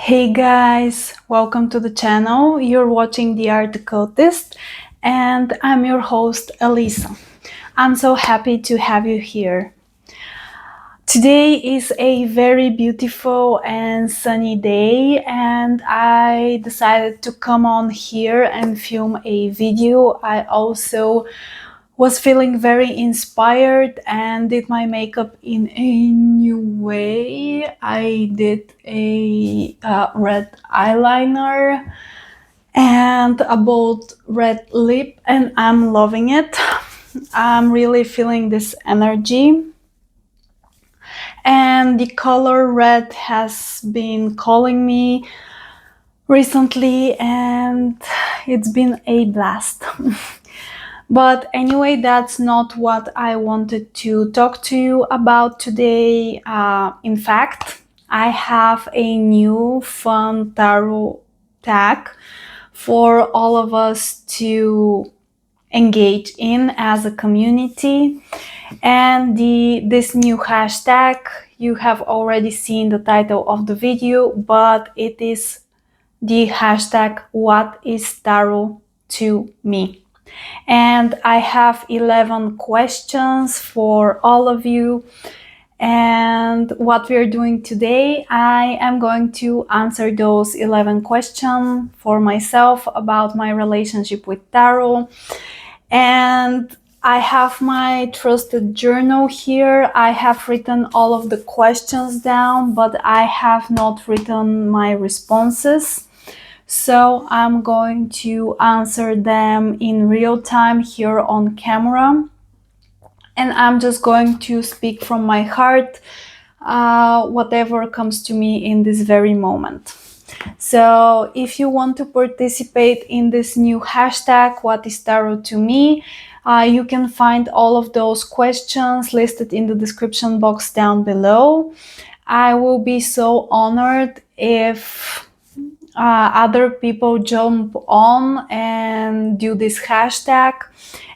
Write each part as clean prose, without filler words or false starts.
Hey guys, welcome to the channel. You're watching the Hekate and I'm your host Elisa. I'm so happy to have you here. Today is a very beautiful and sunny day and I decided to come on here and film a video. I also was feeling very inspired and did my makeup in a new way. I did a red eyeliner and a bold red lip and I'm loving it. I'm really feeling this energy and the color red has been calling me recently and it's been a blast. But anyway, that's not what I wanted to talk to you about today. In fact, I have a new fun tarot tag for all of us to engage in as a community. And this new hashtag, you have already seen the title of the video, but it is the hashtag "What is Tarot to me?" And I have 11 questions for all of you. And what we're doing today, I am going to answer those 11 questions for myself about my relationship with tarot. And I have my trusted journal here. I have written all of the questions down, but I have not written my responses. So I'm going to answer them in real time here on camera. And I'm just going to speak from my heart, whatever comes to me in this very moment. So if you want to participate in this new hashtag, "What is Tarot to me?" You can find all of those questions listed in the description box down below. I will be so honored if other people jump on and do this hashtag.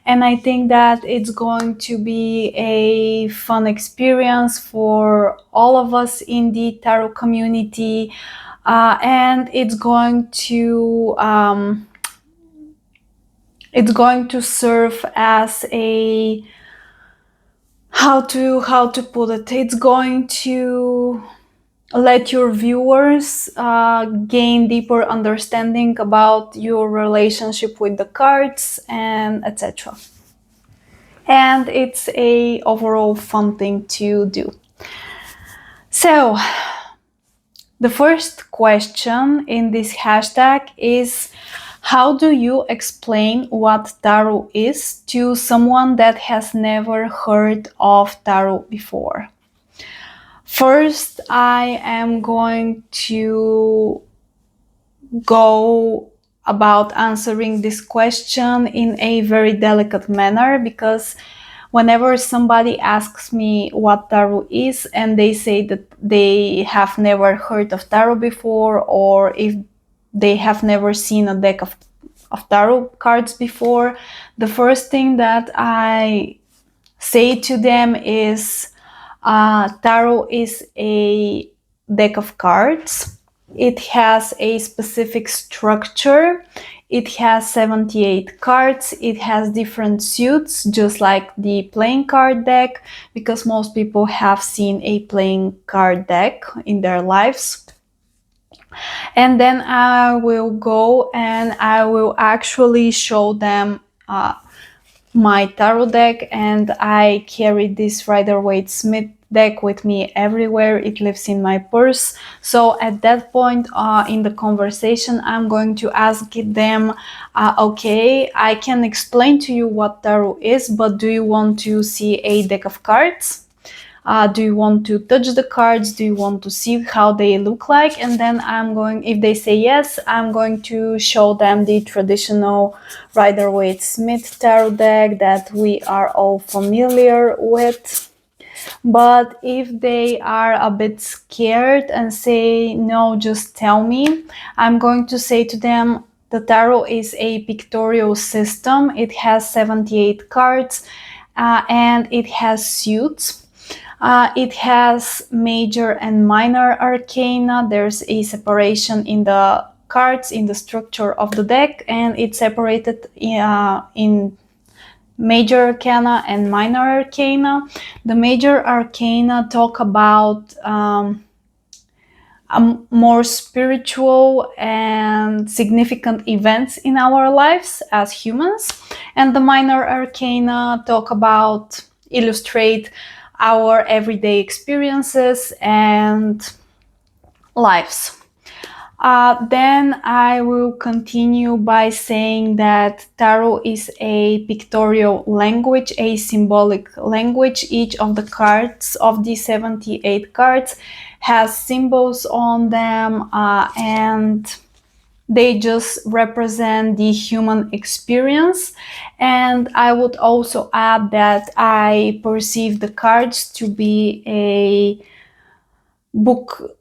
And I think that it's going to be a fun experience for all of us in the tarot community. And it's going to serve as a how to put it. It's going to let your viewers gain deeper understanding about your relationship with the cards and etc. And it's a overall fun thing to do. So the first question in this hashtag is, how do you explain what tarot is to someone that has never heard of tarot before? First, I am going to go about answering this question in a very delicate manner, because whenever somebody asks me what tarot is and they say that they have never heard of tarot before, or if they have never seen a deck of tarot cards before, the first thing that I say to them is, tarot is a deck of cards. It has a specific structure. It has 78 cards. It has different suits, just like the playing card deck, because most people have seen a playing card deck in their lives. And then I will go and I will actually show them my tarot deck, and I carry this Rider-Waite-Smith deck with me everywhere. It lives in my purse. So at that point in the conversation, I'm going to ask them, okay, I can explain to you what tarot is, but do you want to see a deck of cards? Do you want to touch the cards? Do you want to see how they look like? And then if they say yes, I'm going to show them the traditional Rider-Waite-Smith tarot deck that we are all familiar with. But if they are a bit scared and say, no, just tell me, I'm going to say to them, the tarot is a pictorial system. It has 78 cards and it has suits. It has major and minor arcana. There's a separation in the cards, in the structure of the deck, and it's separated in major arcana and minor arcana. The major arcana talk about more spiritual and significant events in our lives as humans, and the minor arcana talk about, illustrate our everyday experiences and lives. Then I will continue by saying that tarot is a pictorial language, a symbolic language. Each of the cards, of the 78 cards, has symbols on them, and they just represent the human experience. And I would also add that I perceive the cards to be a book.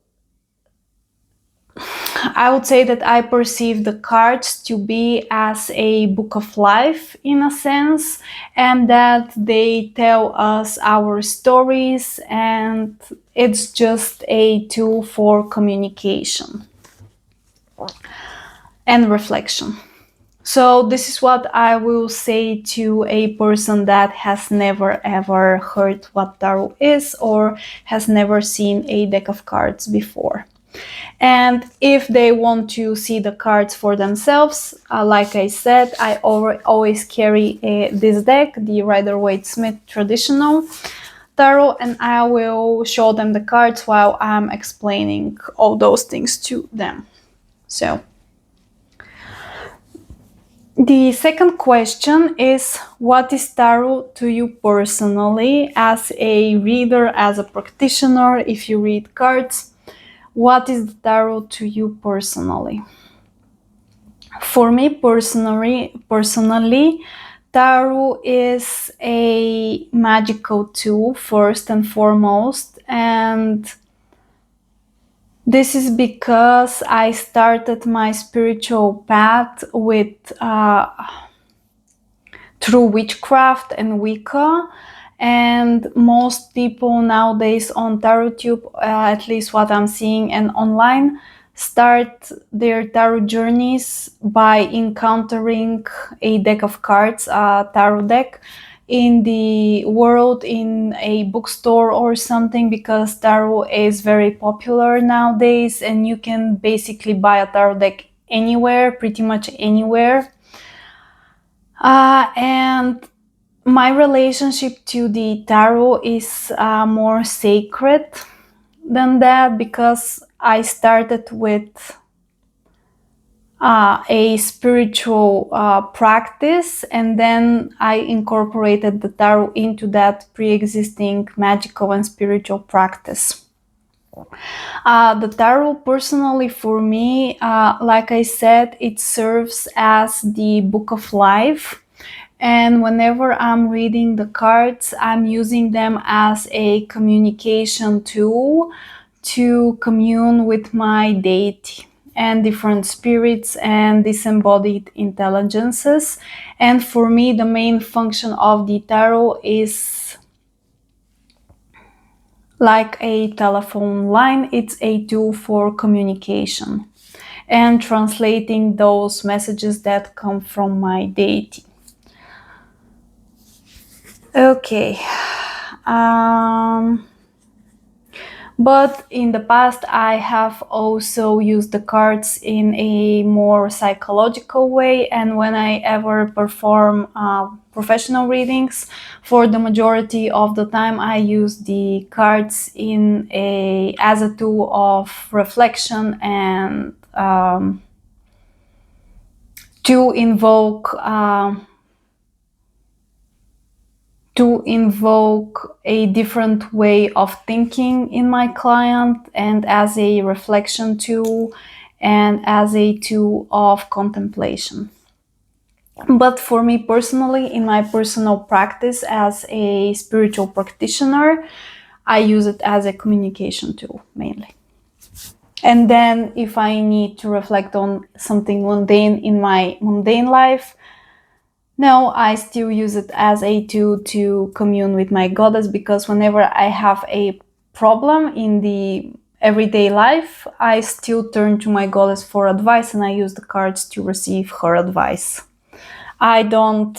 I would say that I perceive the cards to be as a book of life in a sense, and that they tell us our stories, and it's just a tool for communication and reflection. So this is what I will say to a person that has never ever heard what tarot is or has never seen a deck of cards before. And if they want to see the cards for themselves, like I said, I always carry this deck, the Rider-Waite-Smith traditional tarot, and I will show them the cards while I'm explaining all those things to them. So the second question is, what is tarot to you personally? As a reader, as a practitioner, if you read cards, what is the tarot to you personally? For me personally, tarot is a magical tool first and foremost, and this is because I started my spiritual path with through witchcraft and Wicca. And most people nowadays on TarotTube, at least what I'm seeing and online, start their tarot journeys by encountering a deck of cards, a tarot deck, in the world, in a bookstore or something, because tarot is very popular nowadays and you can basically buy a tarot deck anywhere, pretty much anywhere. And my relationship to the tarot is more sacred than that, because I started with a spiritual practice, and then I incorporated the tarot into that pre-existing magical and spiritual practice. The tarot personally for me, like I said, it serves as the book of life. And whenever I'm reading the cards, I'm using them as a communication tool to commune with my deity and different spirits and disembodied intelligences. And for me, the main function of the tarot is like a telephone line. It's a tool for communication and translating those messages that come from my deity. Okay. But in the past, I have also used the cards in a more psychological way, and when I ever perform professional readings, for the majority of the time, I use the cards as a tool of reflection and to invoke a different way of thinking in my client, and as a reflection tool and as a tool of contemplation. But for me personally, in my personal practice as a spiritual practitioner, I use it as a communication tool mainly. And then if I need to reflect on something mundane in my mundane life, No, I still use it as a tool to commune with my goddess, because whenever I have a problem in the everyday life, I still turn to my goddess for advice, and I use the cards to receive her advice. I don't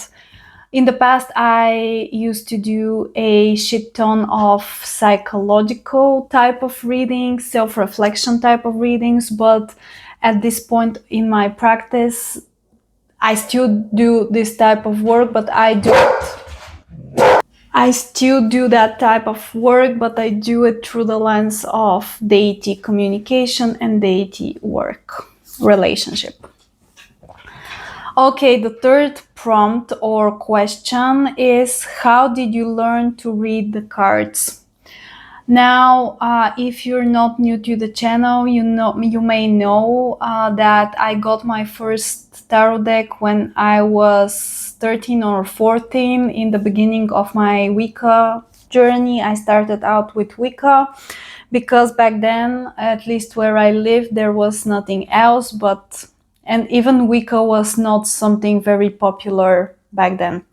In the past, I used to do a shit ton of psychological type of readings, self-reflection type of readings, but at this point in my practice, I still do this type of work, but I still do that type of work, but I do it through the lens of deity communication and deity work relationship. Okay, the third prompt or question is, how did you learn to read the cards? Now, if you're not new to the channel, you may know that I got my first tarot deck when I was 13 or 14 in the beginning of my Wicca journey. I started out with Wicca because back then, at least where I lived, there was nothing else, and even Wicca was not something very popular back then.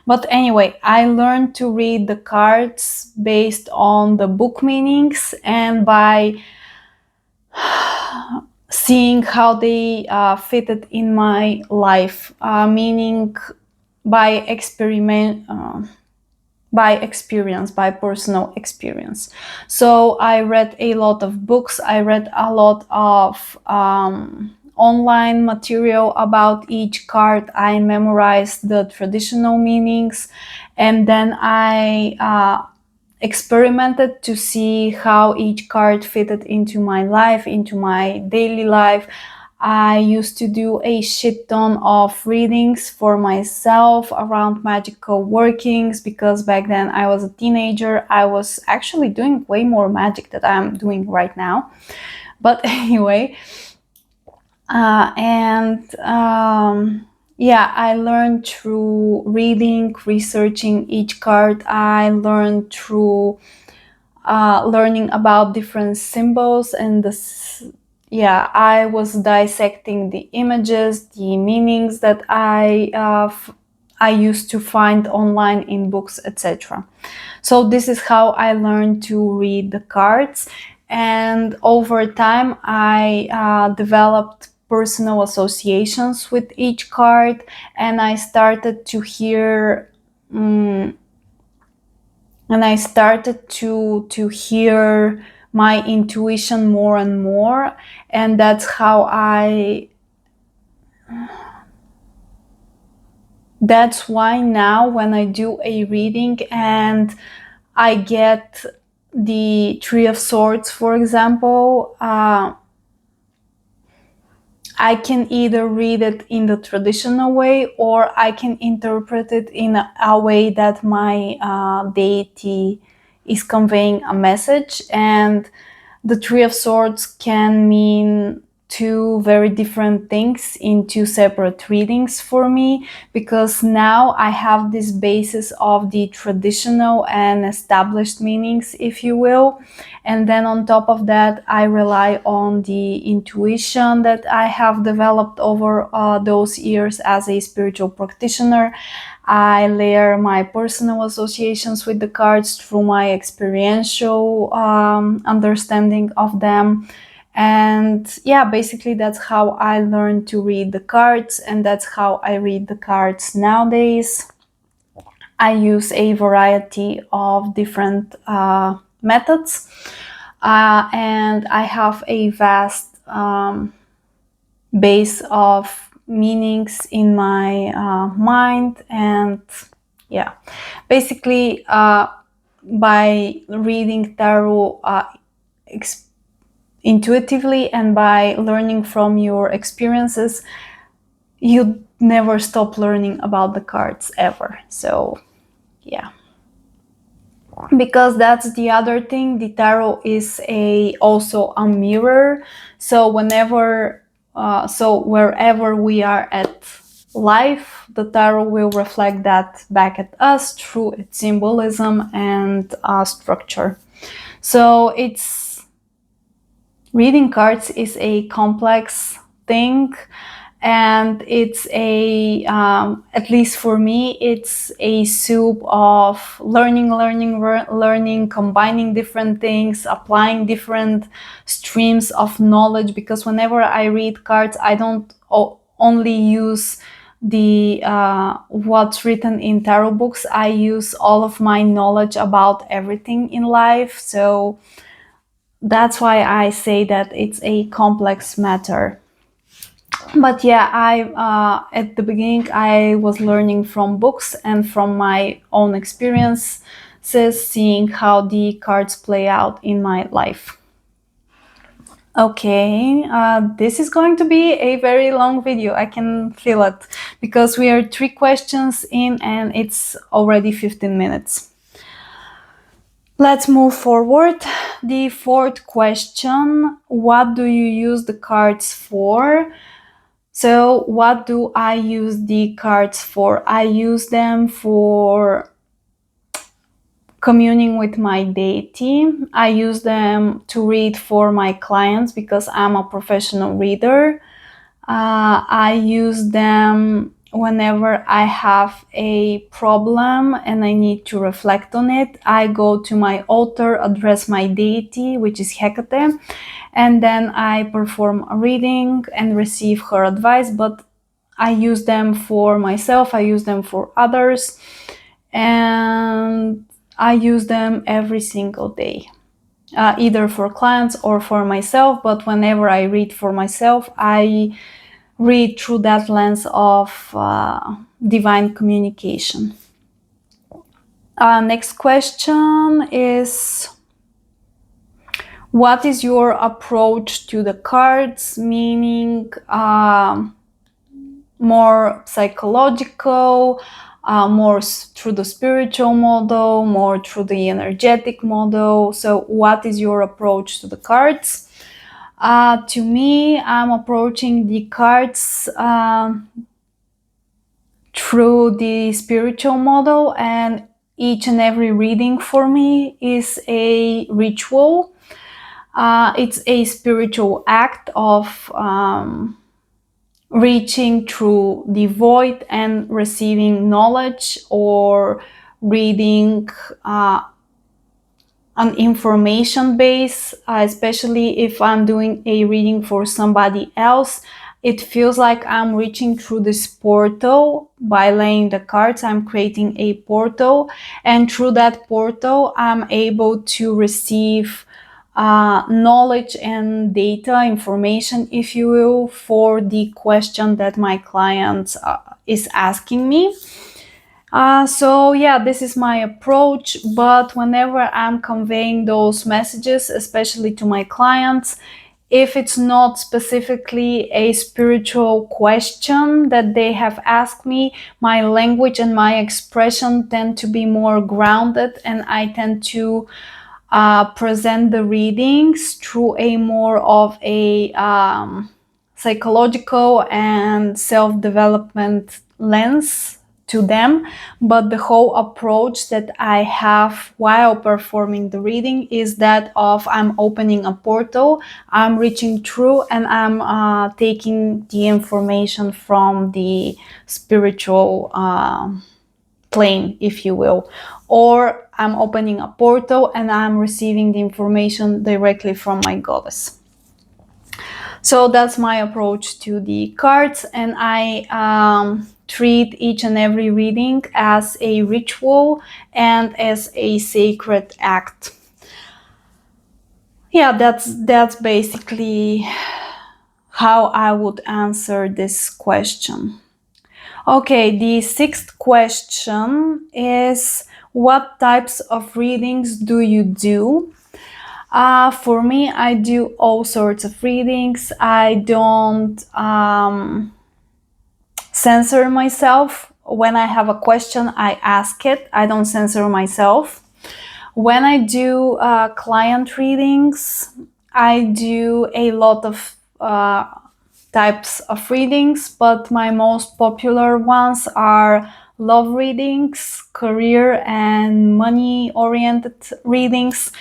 But anyway, I learned to read the cards based on the book meanings and by seeing how they fitted in my life, meaning by by experience, by personal experience. So I read a lot of books, I read a lot of online material about each card, I memorized the traditional meanings, and then I experimented to see how each card fitted into my life, into my daily life. I used to do a shit ton of readings for myself around magical workings, because back then I was a teenager. I was actually doing way more magic than I'm doing right now. But anyway, and yeah, I learned through reading, researching each card. I learned through learning about different symbols and yeah, I was dissecting the images, the meanings that I used to find online in books, etc. So this is how I learned to read the cards, and over time I developed personal associations with each card, and I started to hear and I started to hear my intuition more and more, and that's why now when I do a reading and I get the Three of Swords, for example, I can either read it in the traditional way, or I can interpret it in a way that my deity is conveying a message. And the Three of Swords can mean two very different things in two separate readings for me, because now I have this basis of the traditional and established meanings, if you will, and then on top of that I rely on the intuition that I have developed over those years as a spiritual practitioner. I layer my personal associations with the cards through my experiential understanding of them. And yeah, basically that's how I learned to read the cards, and that's how I read the cards nowadays. I use a variety of different methods, and I have a vast base of meanings in my mind. And yeah, basically by reading tarot intuitively and by learning from your experiences, you never stop learning about the cards ever. So yeah, because that's the other thing, the tarot is also a mirror. So wherever we are at life, the tarot will reflect that back at us through its symbolism and structure. So reading cards is a complex thing, and it's a at least for me, it's a soup of learning, combining different things, applying different streams of knowledge, because whenever I read cards, I don't only use the what's written in tarot books. I use all of my knowledge about everything in life, so that's why I say that it's a complex matter. But yeah, I at the beginning I was learning from books and from my own experiences, seeing how the cards play out in my life. Okay, this is going to be a very long video. I can feel it, because we are 3 questions in and it's already 15 minutes. Let's move forward. The 4th question: what do you use the cards for? So what do I use the cards for? I use them for communing with my deity. I use them to read for my clients because I'm a professional reader. I use them whenever I have a problem and I need to reflect on it. I go to my altar, address my deity, which is Hekate, and then I perform a reading and receive her advice. But I use them for myself, I use them for others, and I use them every single day, either for clients or for myself. But whenever I read for myself, I read through that lens of divine communication. Next question is: what is your approach to the cards? Meaning more psychological, more through the spiritual model, more through the energetic model. So what is your approach to the cards? To me, I'm approaching the cards through the spiritual model, and each and every reading for me is a ritual. It's a spiritual act of reaching through the void and receiving knowledge, or reading an information base, especially if I'm doing a reading for somebody else. It feels like I'm reaching through this portal. By laying the cards, I'm creating a portal, and through that portal, I'm able to receive knowledge and data, information, if you will, for the question that my client is asking me. So yeah, this is my approach. But whenever I'm conveying those messages, especially to my clients, if it's not specifically a spiritual question that they have asked me, my language and my expression tend to be more grounded, and I tend to present the readings through a more of a psychological and self-development lens to them. But the whole approach that I have while performing the reading is that of I'm opening a portal, I'm reaching through, and I'm taking the information from the spiritual plane, if you will, or I'm opening a portal and I'm receiving the information directly from my goddess. So that's my approach to the cards, and I treat each and every reading as a ritual and as a sacred act. Yeah, that's basically how I would answer this question. Okay, the 6th question is: what types of readings do you do? For me, I do all sorts of readings. I don't censor myself. When I have a question, I ask it. I don't censor myself. When I do client readings, I do a lot of types of readings, but my most popular ones are love readings, career and money oriented readings,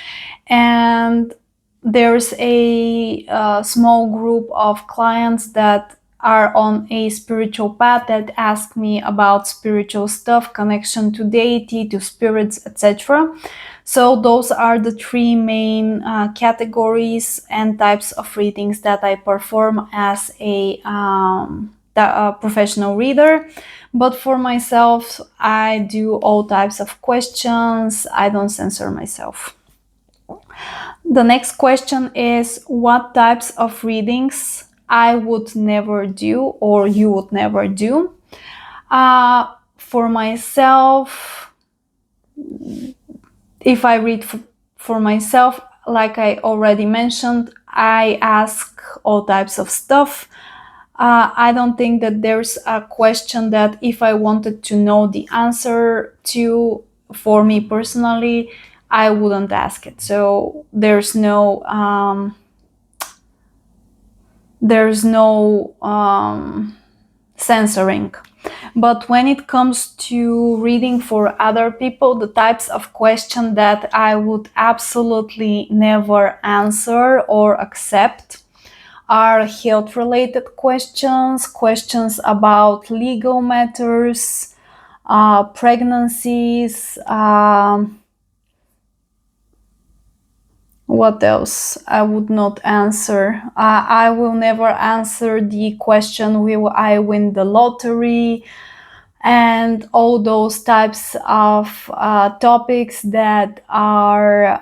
and there's a small group of clients that are on a spiritual path, that ask me about spiritual stuff, connection to deity, to spirits, etc. So those are the three main categories and types of readings that I perform as a professional reader. But for myself, I do all types of questions. I don't censor myself. The next question is, what types of readings I would never do or you would never do? For myself, if I read for myself, like I already mentioned, I ask all types of stuff. I don't think that there's a question that if I wanted to know the answer to, for me personally, I wouldn't ask it. So there's no censoring. But when it comes to reading for other people, the types of question that I would absolutely never answer or accept are health related questions, questions about legal matters, pregnancies, what else I would not answer. I will never answer the question, will I win the lottery? And all those types of topics that are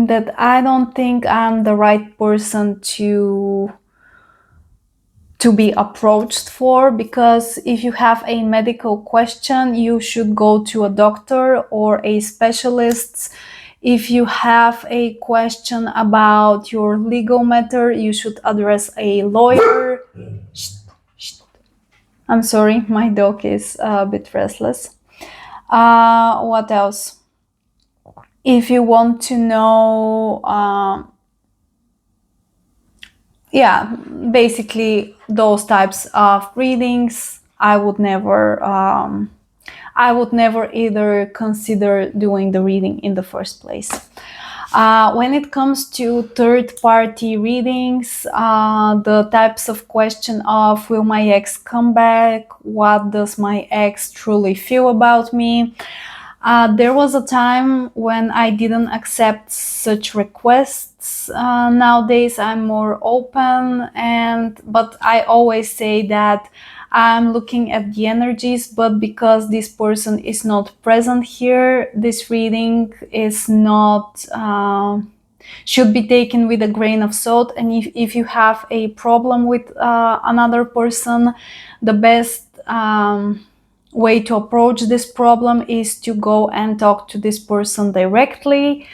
that I don't think I'm the right person to be approached for, because if you have a medical question, you should go to a doctor or a specialist. If you have a question about your legal matter, you should address a lawyer. I'm sorry, my dog is a bit restless. What else? If you want to know, yeah, basically those types of readings, I would never either consider doing the reading in the first place. When it comes to third-party readings, the types of question of, will my ex come back? What does my ex truly feel about me? There was a time when I didn't accept such requests. Nowadays, I'm more open, but I always say that I'm looking at the energies, but because this person is not present here, this reading is not should be taken with a grain of salt. And if you have a problem with another person, the best way to approach this problem is to go and talk to this person directly.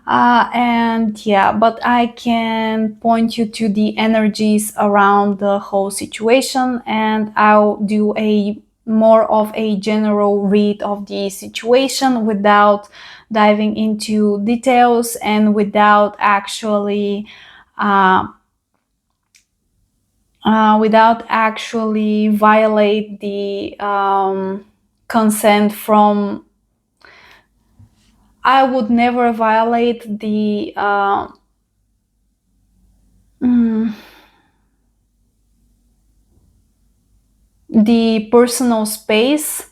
And yeah, but I can point you to the energies around the whole situation, and I'll do a more of a general read of the situation without diving into details and without actually violate the consent from. I would never violate the personal space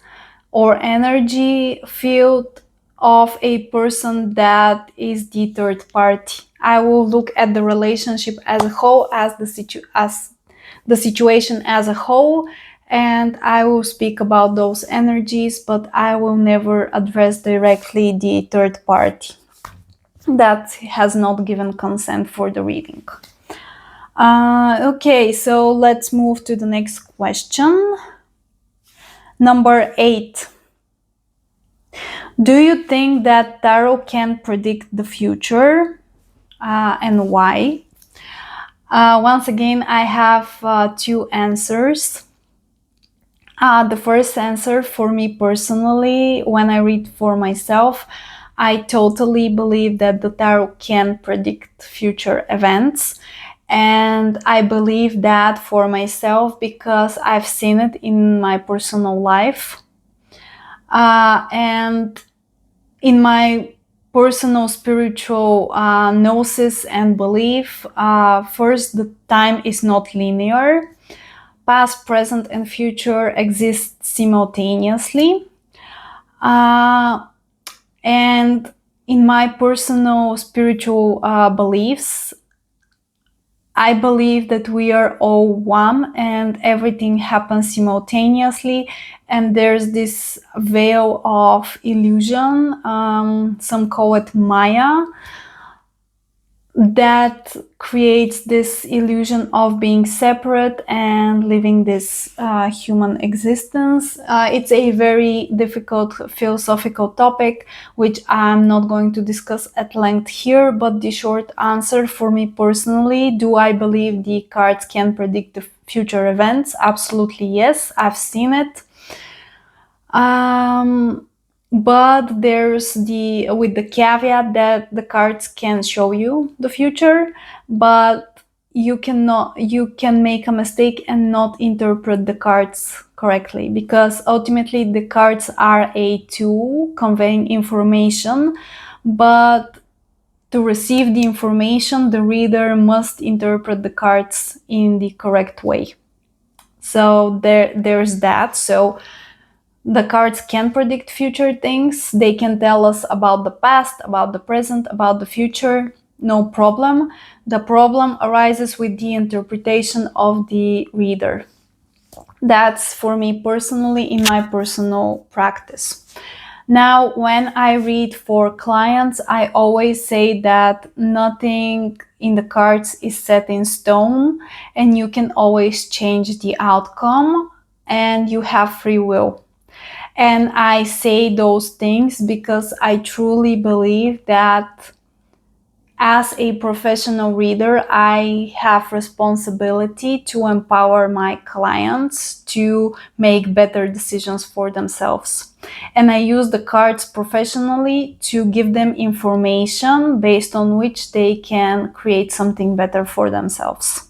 or energy field of a person that is the third party. I will look at the relationship as a whole, as the situation as a whole, and I will speak about those energies, but I will never address directly the third party that has not given consent for the reading. Okay, so let's move to the next question. Number 8. Do you think that tarot can predict the future, and why? Once again, I have two answers. The first answer, for me personally, when I read for myself, I totally believe that the tarot can predict future events. And I believe that for myself because I've seen it in my personal life. And in my personal spiritual gnosis and belief. First, the time is not linear. Past, present, and future exist simultaneously. And in my personal spiritual beliefs, I believe that we are all one and everything happens simultaneously, and there's this veil of illusion, some call it Maya, that creates this illusion of being separate and living this human existence. It's a very difficult philosophical topic, which I'm not going to discuss at length here, but the short answer for me personally, do I believe the cards can predict the future events? Absolutely yes, I've seen it. But there's with the caveat that the cards can show you the future, but you can make a mistake and not interpret the cards correctly, because ultimately the cards are a tool conveying information, but to receive the information, the reader must interpret the cards in the correct way. So there's that. So the cards can predict future things. They can tell us about the past, about the present, about the future. No problem. The problem arises with the interpretation of the reader. That's for me personally in my personal practice. Now, when I read for clients, I always say that nothing in the cards is set in stone and you can always change the outcome and you have free will. And I say those things because I truly believe that as a professional reader, I have responsibility to empower my clients to make better decisions for themselves. And I use the cards professionally to give them information based on which they can create something better for themselves.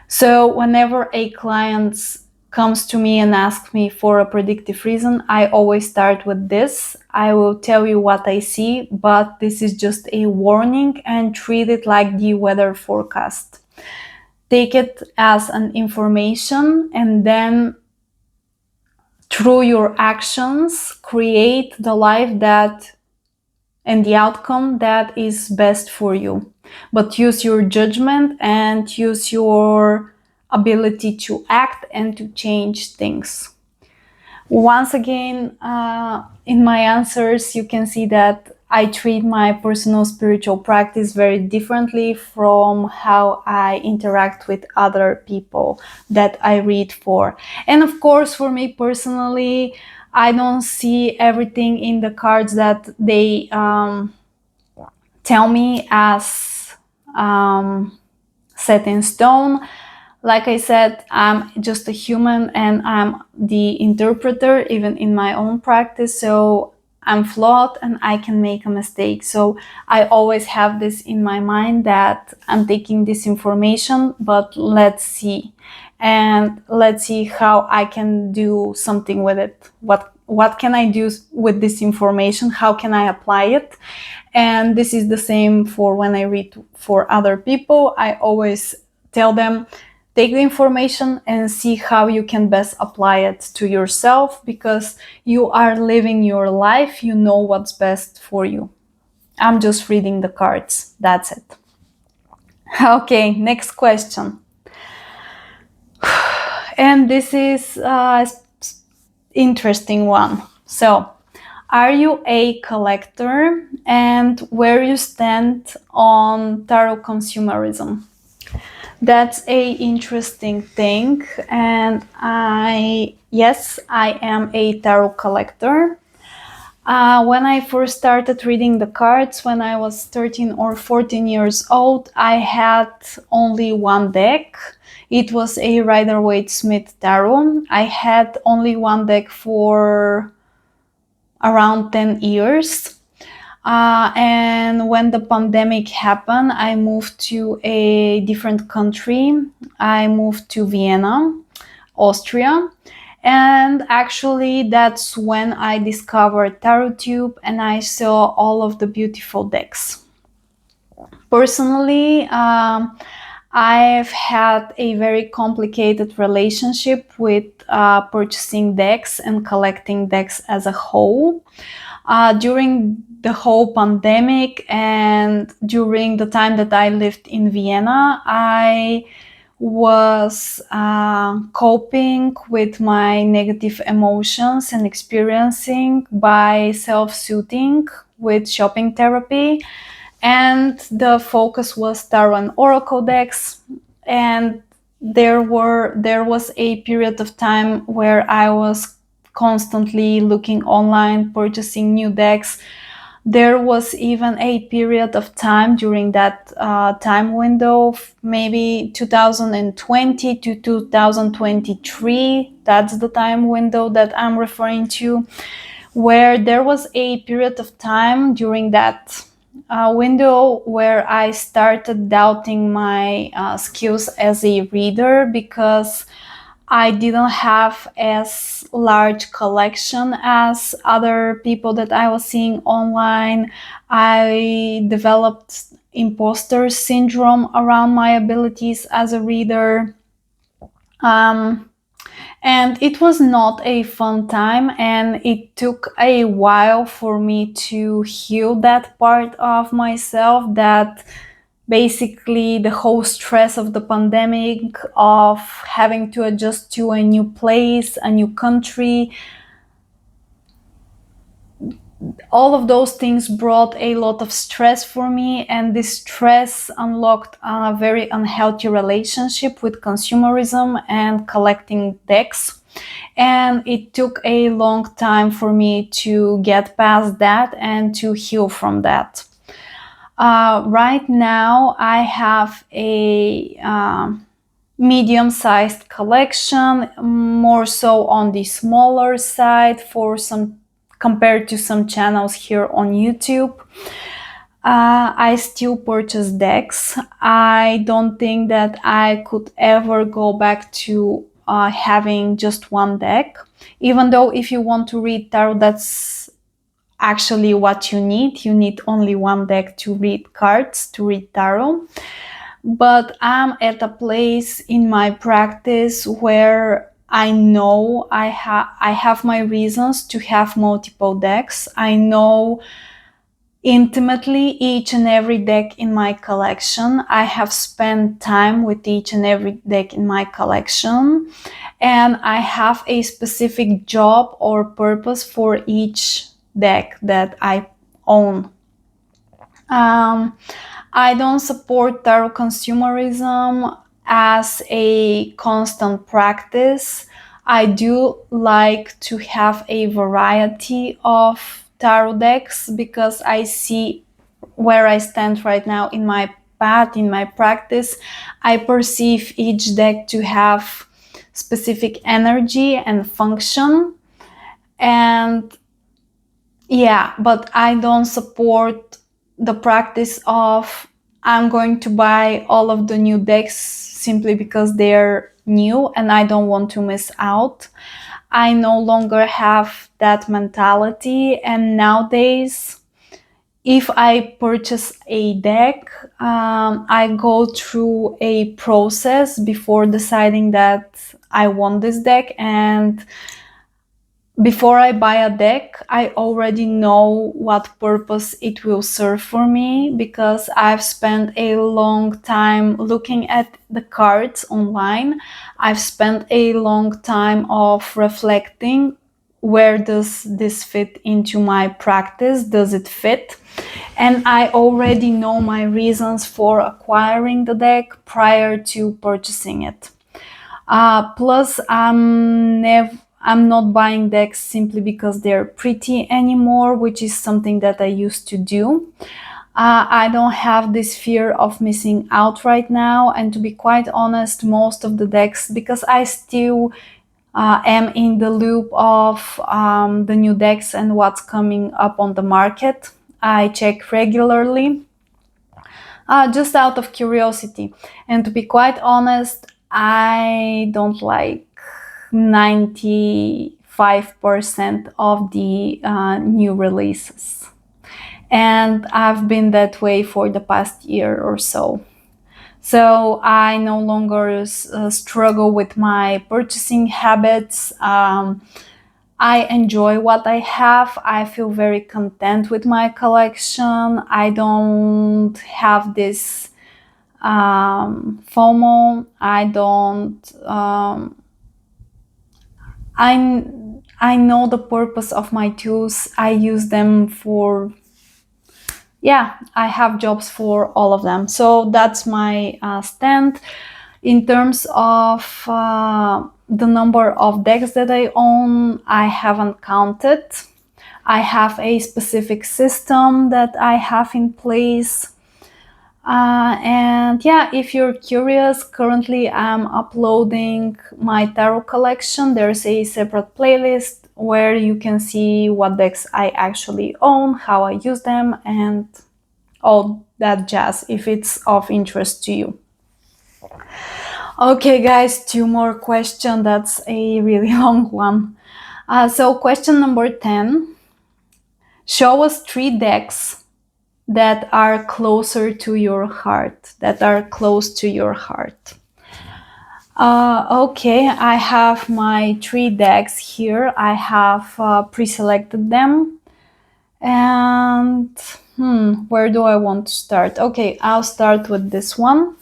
So whenever a client comes to me and asks me for a predictive reason, I always start with this. I will tell you what I see, but this is just a warning and treat it like the weather forecast. Take it as an information and then through your actions, create the life that and the outcome that is best for you. But use your judgment and use your ability to act and to change things. Once again, in my answers, you can see that I treat my personal spiritual practice very differently from how I interact with other people that I read for. And of course, for me personally, I don't see everything in the cards that they tell me as set in stone. Like I said, I'm just a human and I'm the interpreter, even in my own practice. So I'm flawed and I can make a mistake. So I always have this in my mind that I'm taking this information, but let's see. And let's see how I can do something with it. What can I do with this information? How can I apply it? And this is the same for when I read for other people. I always tell them, take the information and see how you can best apply it to yourself, because you are living your life. You know what's best for you. I'm just reading the cards. That's it. Okay, next question. And this is an interesting one. So, are you a collector, and where you stand on tarot consumerism? That's a interesting thing, and yes, I am a tarot collector. When I first started reading the cards, when I was 13 or 14 years old, I had only one deck. It was a Rider-Waite-Smith tarot. I had only one deck for around 10 years. And when the pandemic happened, I moved to a different country. I moved to Vienna, Austria. And actually, that's when I discovered Tarot Tube and I saw all of the beautiful decks. Personally, I've had a very complicated relationship with purchasing decks and collecting decks as a whole. During the whole pandemic and during the time that I lived in Vienna, I was coping with my negative emotions and experiencing by self-soothing with shopping therapy. And the focus was tarot and oracle decks. And there was a period of time where I was constantly looking online, purchasing new decks. There was even a period of time during that time window, maybe 2020 to 2023. That's the time window that I'm referring to, where there was a period of time during that window where I started doubting my skills as a reader, because I didn't have as large collection as other people that I was seeing online. I developed imposter syndrome around my abilities as a reader. Um, and it was not a fun time, and it took a while for me to heal that part of myself, that basically the whole stress of the pandemic, of having to adjust to a new place, a new country, all of those things brought a lot of stress for me, and this stress unlocked a very unhealthy relationship with consumerism and collecting decks. And it took a long time for me to get past that and to heal from that. Right now, I have a medium-sized collection, more so on the smaller side for some, compared to some channels here on YouTube. I still purchase decks. I don't think that I could ever go back to having just one deck, even though if you want to read tarot, that's actually what you need. You need only one deck to read cards, to read tarot. But I'm at a place in my practice where I know I have my reasons to have multiple decks. I know intimately each and every deck in my collection. I have spent time with each and every deck in my collection, and I have a specific job or purpose for each deck that I own. I don't support tarot consumerism as a constant practice. I do like to have a variety of tarot decks, because I see where I stand right now in my path, in my practice. I perceive each deck to have specific energy and function. And yeah, but I don't support the practice of I'm going to buy all of the new decks simply because they're new and I don't want to miss out. I no longer have that mentality, and nowadays, if I purchase a deck, I go through a process before deciding that I want this deck, and before I buy a deck, I already know what purpose it will serve for me, because I've spent a long time looking at the cards online. I've spent a long time of reflecting, where does this fit into my practice? Does it fit? And I already know my reasons for acquiring the deck prior to purchasing it. Plus, I'm not buying decks simply because they're pretty anymore, which is something that I used to do. I don't have this fear of missing out right now, and to be quite honest, most of the decks, because I still am in the loop of the new decks and what's coming up on the market, I check regularly, just out of curiosity. And to be quite honest, I don't like 95% of the new releases. And I've been that way for the past year or so. So I no longer struggle with my purchasing habits. I enjoy what I have. I feel very content with my collection. I don't have this FOMO. I don't. I know the purpose of my tools. I use them for. Yeah, I have jobs for all of them. So that's my stand. In terms of the number of decks that I own, I haven't counted. I have a specific system that I have in place. And yeah, if you're curious, currently I'm uploading my tarot collection. There's a separate playlist where you can see what decks I actually own, how I use them, and all that jazz if it's of interest to you. Okay, guys, 2 more questions. That's a really long one. So, question number 10. Show us 3 decks that are closer to your heart, that are close to your heart. Okay, I have my 3 decks here. I have pre-selected them. And where do I want to start? Okay, I'll start with this one.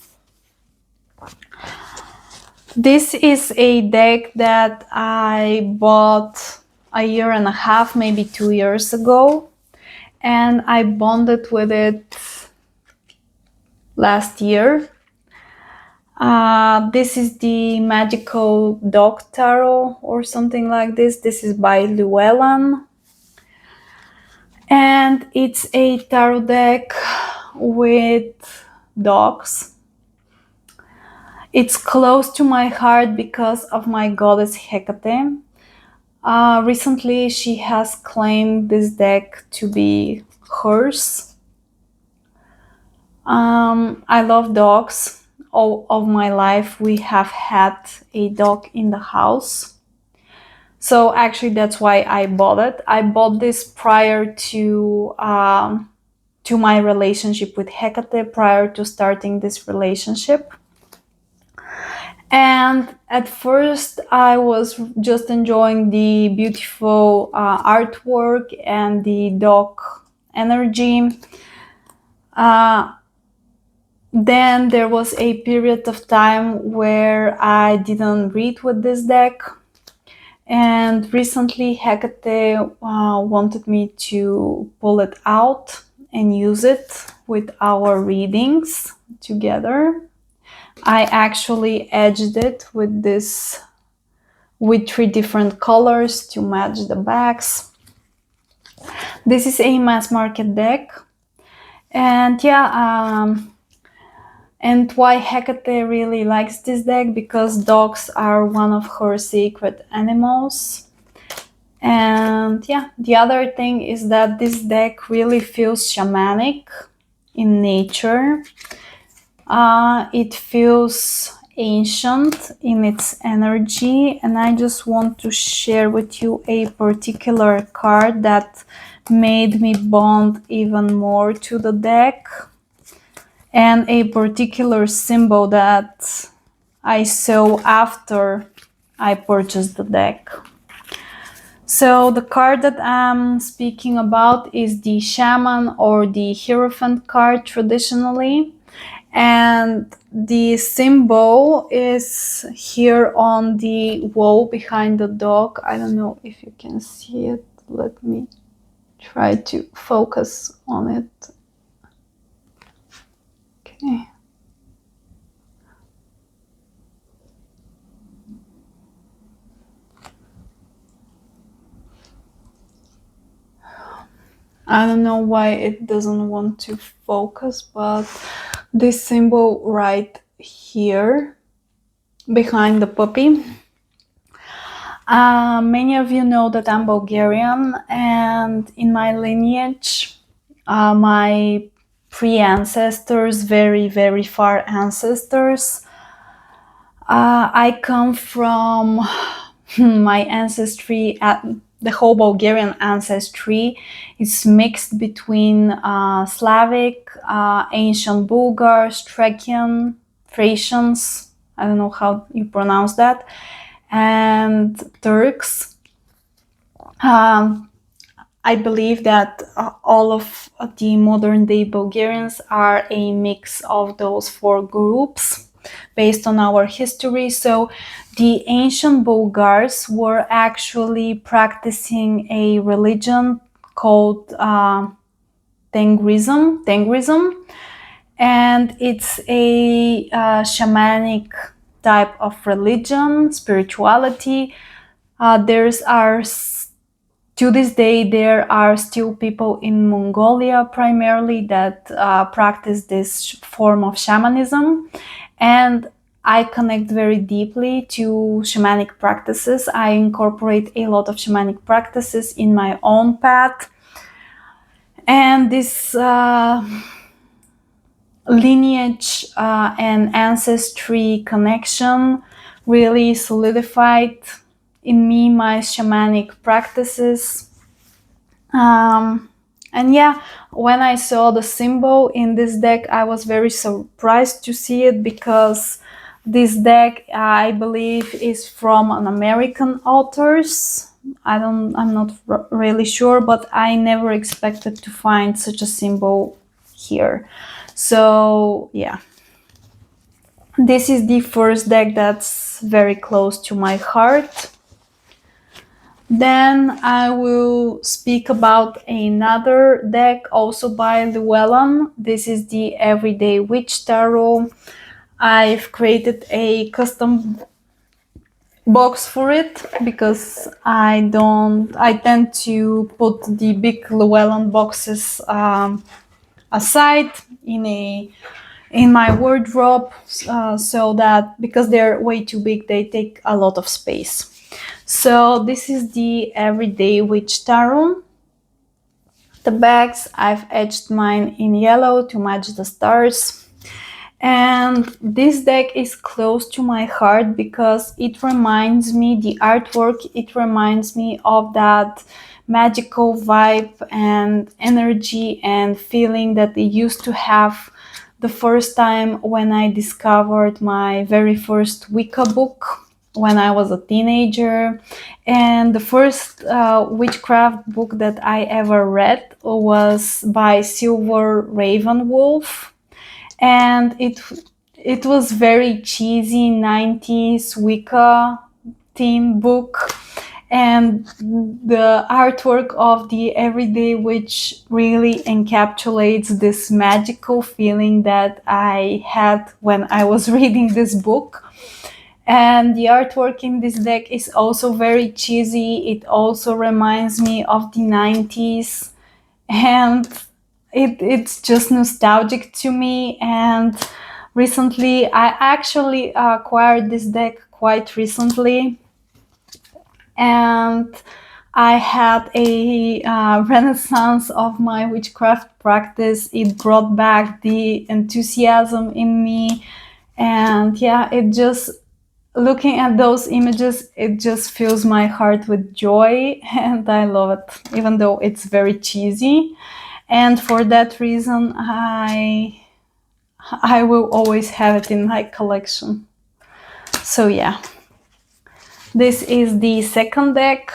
This is a deck that I bought a year and a half, maybe 2 years ago. And I bonded with it last year. This is the Magical Dog Tarot or something like this. This is by Llewellyn. And it's a tarot deck with dogs. It's close to my heart because of my goddess Hekate. Recently, she has claimed this deck to be hers. I love dogs. All of my life, we have had a dog in the house. So actually, that's why I bought it. I bought this prior to my relationship with Hekate, prior to starting this relationship. And at first, I was just enjoying the beautiful artwork and the dog energy. Then there was a period of time where I didn't read with this deck. And recently, Hekate wanted me to pull it out and use it with our readings together. I actually edged it with 3 different colors to match the backs. This is a mass market deck. And yeah, and why Hekate really likes this deck? Because dogs are one of her sacred animals. And yeah, the other thing is that this deck really feels shamanic in nature. It feels ancient in its energy, and I just want to share with you a particular card that made me bond even more to the deck, and a particular symbol that I saw after I purchased the deck. So the card that I'm speaking about is the Shaman or the Hierophant card traditionally. And the symbol is here on the wall behind the dog. I don't know if you can see it. Let me try to focus on it. Okay. I don't know why it doesn't want to focus, but this symbol right here behind the puppy. Many of you know that I'm Bulgarian, and in my lineage, my pre-ancestors, very, very far ancestors, I come from my ancestry, the whole Bulgarian ancestry, is mixed between Slavic, ancient Bulgars, Thracian, Thracians, I don't know how you pronounce that, and Turks. Um, I believe that all of the modern day Bulgarians are a mix of those four groups based on our history. So the ancient Bulgars were actually practicing a religion called Tengrism, and it's a shamanic type of religion, spirituality. There's are To this day, there are still people in Mongolia primarily that practice this form of shamanism. And I connect very deeply to shamanic practices. I incorporate a lot of shamanic practices in my own path. And this lineage and ancestry connection really solidified in me my shamanic practices. And yeah, when I saw the symbol in this deck, I was very surprised to see it, because this deck, I believe, is from an American authors. I'm not really sure, but I never expected to find such a symbol here. So yeah, this is the first deck that's very close to my heart. Then I will speak about another deck also by Llewellyn. This is the Everyday Witch Tarot. I've created a custom box for it because I tend to put the big Llewellyn boxes aside in my wardrobe, so that because they're way too big, they take a lot of space. So this is the Everyday Witch Tarot. The bags, I've etched mine in yellow to match the stars. And this deck is close to my heart because it reminds me, the artwork, it reminds me of that magical vibe and energy and feeling that I used to have the first time when I discovered my very first Wicca book when I was a teenager. And the first witchcraft book that I ever read was by Silver Ravenwolf, and it was very cheesy 90s Wicca theme book, and the artwork of the Everyday Witch really encapsulates this magical feeling that I had when I was reading this book. And the artwork in this deck is also very cheesy. It also reminds me of the 90s, and it's just nostalgic to me. And recently, I actually acquired this deck quite recently, and I had a renaissance of my witchcraft practice. It brought back the enthusiasm in me, and yeah, it just, looking at those images, it just fills my heart with joy, and I love it, even though it's very cheesy. And for that reason, I will always have it in my collection. So yeah, this is the second deck.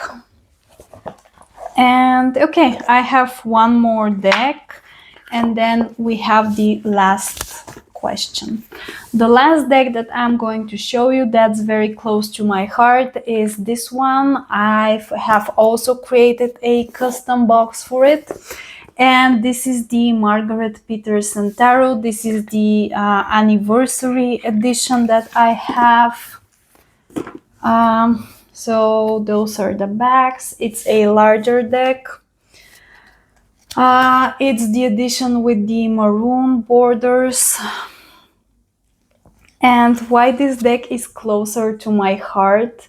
And okay, I have one more deck, and then we have the last question. The last deck that I'm going to show you that's very close to my heart is this one. I have also created a custom box for it. And this is the Margaret Peterson Tarot. This is the anniversary edition that I have. So those are the backs. It's a larger deck. It's the edition with the maroon borders. And why this deck is closer to my heart?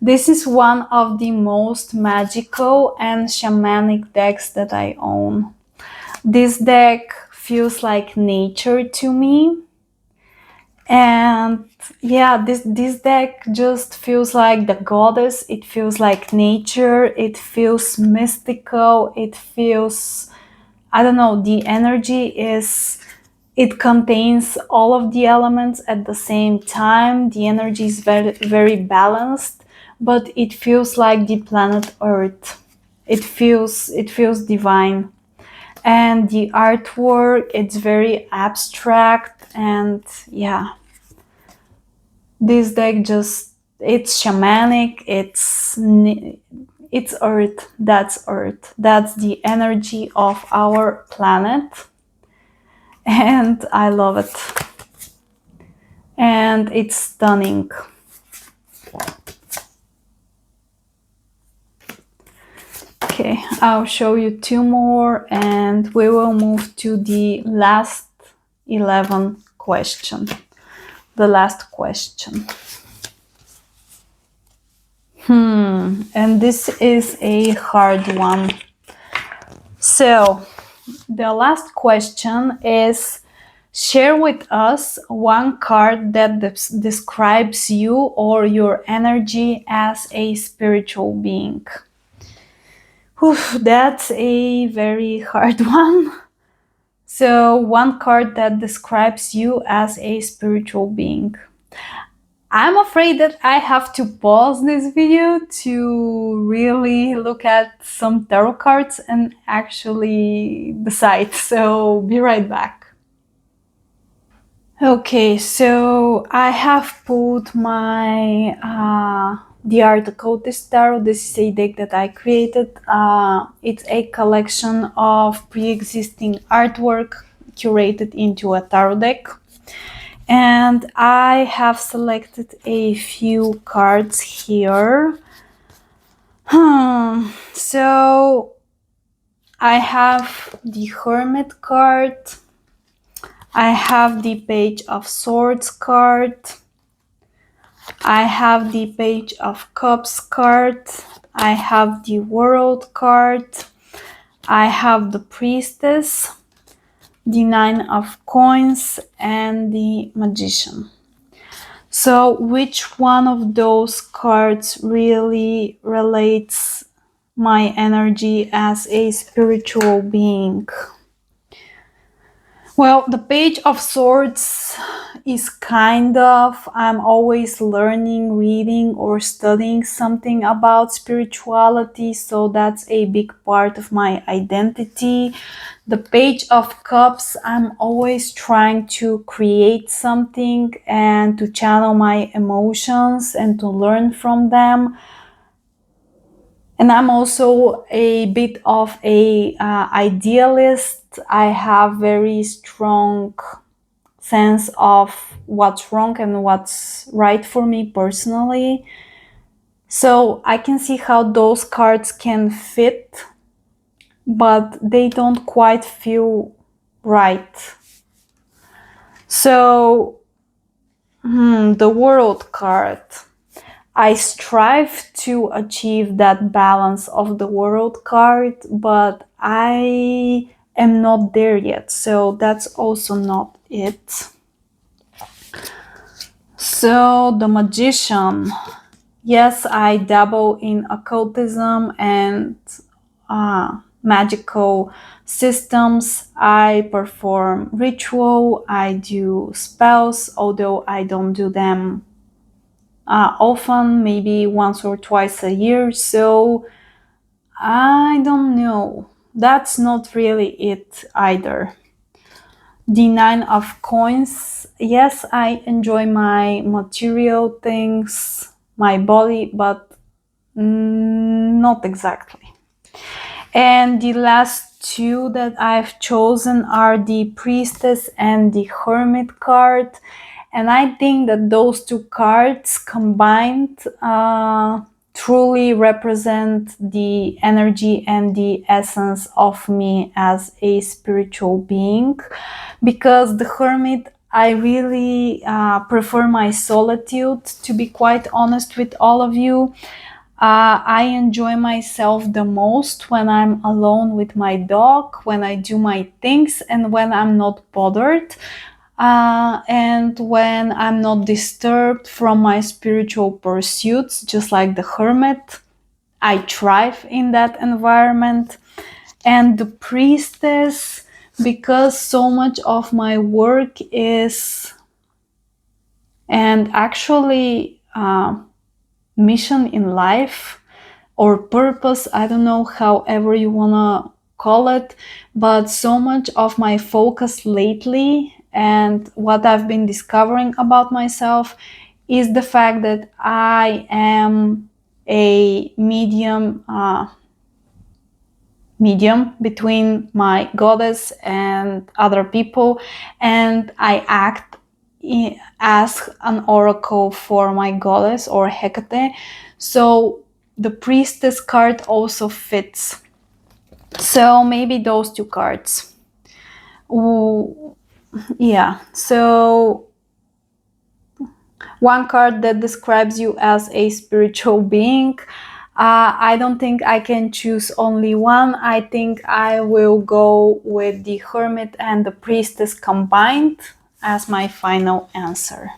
This is one of the most magical and shamanic decks that I own. This deck feels like nature to me. And yeah, this deck just feels like the goddess. It feels like nature. It feels mystical. It feels, I don't know, the energy is, it contains all of the elements at the same time. The energy is very balanced, but it feels like the planet Earth. It feels divine. And the artwork, it's very abstract. And yeah, this deck just, it's shamanic. It's Earth. That's Earth. That's the energy of our planet. And I love it. And it's stunning. Okay, I'll show you two more and we will move to the last 11 question. The last question. And this is a hard one. So, the last question is, share with us one card that describes you or your energy as a spiritual being. That's a very hard one. So, one card that describes you as a spiritual being. I'm afraid that I have to pause this video to really look at some tarot cards and actually decide. So, be right back. Okay, so I have put my the Art of Hekate Tarot. This is a deck that I created. It's a collection of pre-existing artwork curated into a tarot deck. And I have selected a few cards here. So I have the Hermit card. I have the Page of Swords card. I have the Page of Cups card. I have the World card. I have the Priestess, the Nine of Coins, and the Magician. So which one of those cards really relates my energy as a spiritual being? Well, the Page of Swords is kind of, I'm always learning, reading, or studying something about spirituality, so that's a big part of my identity. The Page of Cups, I'm always trying to create something and to channel my emotions and to learn from them. And I'm also a bit of a idealist. I have very strong sense of what's wrong and what's right for me personally. So I can see how those cards can fit, but they don't quite feel right. So, the World card. I strive to achieve that balance of the World card, but I am not there yet, so that's also not it. So the Magician. Yes, I dabble in occultism and magical systems. I perform ritual, I do spells, although I don't do them often, maybe once or twice a year. So I don't know. That's not really it either. The Nine of Coins. Yes, I enjoy my material things, my body, but not exactly. And the last two that I've chosen are the Priestess and the Hermit card. And I think that those two cards combined truly represent the energy and the essence of me as a spiritual being. Because the Hermit, I really prefer my solitude, to be quite honest with all of you. I enjoy myself the most when I'm alone with my dog, when I do my things, and when I'm not bothered. and when I'm not disturbed from my spiritual pursuits, just like the hermit, I thrive in that environment. And the priestess, because so much of my work is, and actually mission in life or purpose, I don't know, however you want to call it, but so much of my focus lately and what I've been discovering about myself is the fact that I am a medium between my goddess and other people, and I act as an oracle for my goddess or Hekate. So the priestess card also fits. So maybe those two cards. Ooh, yeah. So one card that describes you as a spiritual being. I don't think I can choose only one. I think I will go with the hermit and the priestess combined as my final answer.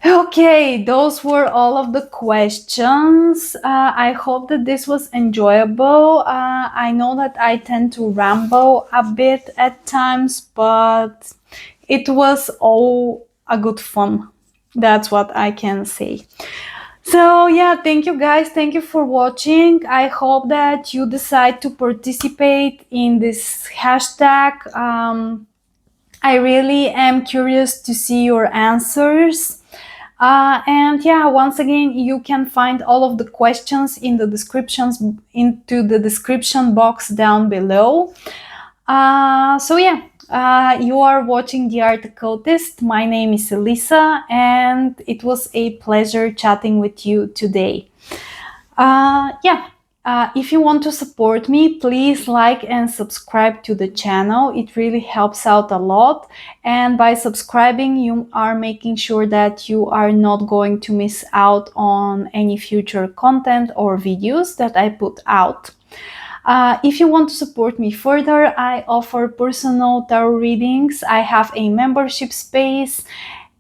Okay, those were all of the questions. I hope that this was enjoyable. I know that I tend to ramble a bit at times, but it was all a good fun. That's what I can say. So yeah, thank you guys. Thank you for watching. I hope that you decide to participate in this hashtag. I really am curious to see your answers. And yeah, once again, you can find all of the questions in the descriptions into the description box down below. So yeah, you are watching The Art Occultist. My name is Elisa, and it was a pleasure chatting with you today. Yeah. If you want to support me, please like and subscribe to the channel. It really helps out a lot. And by subscribing, you are making sure that you are not going to miss out on any future content or videos that I put out. If you want to support me further, I offer personal tarot readings. I have a membership space,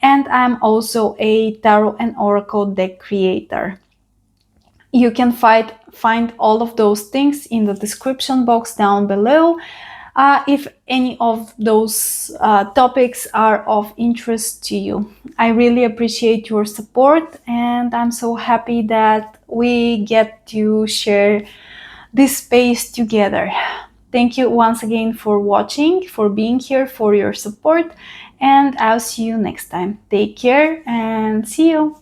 and I'm also a tarot and oracle deck creator. You can find all of those things in the description box down below. If any of those topics are of interest to you. I really appreciate your support, and I'm so happy that we get to share this space together. Thank you once again for watching, for being here, for your support, and I'll see you next time. Take care and see you.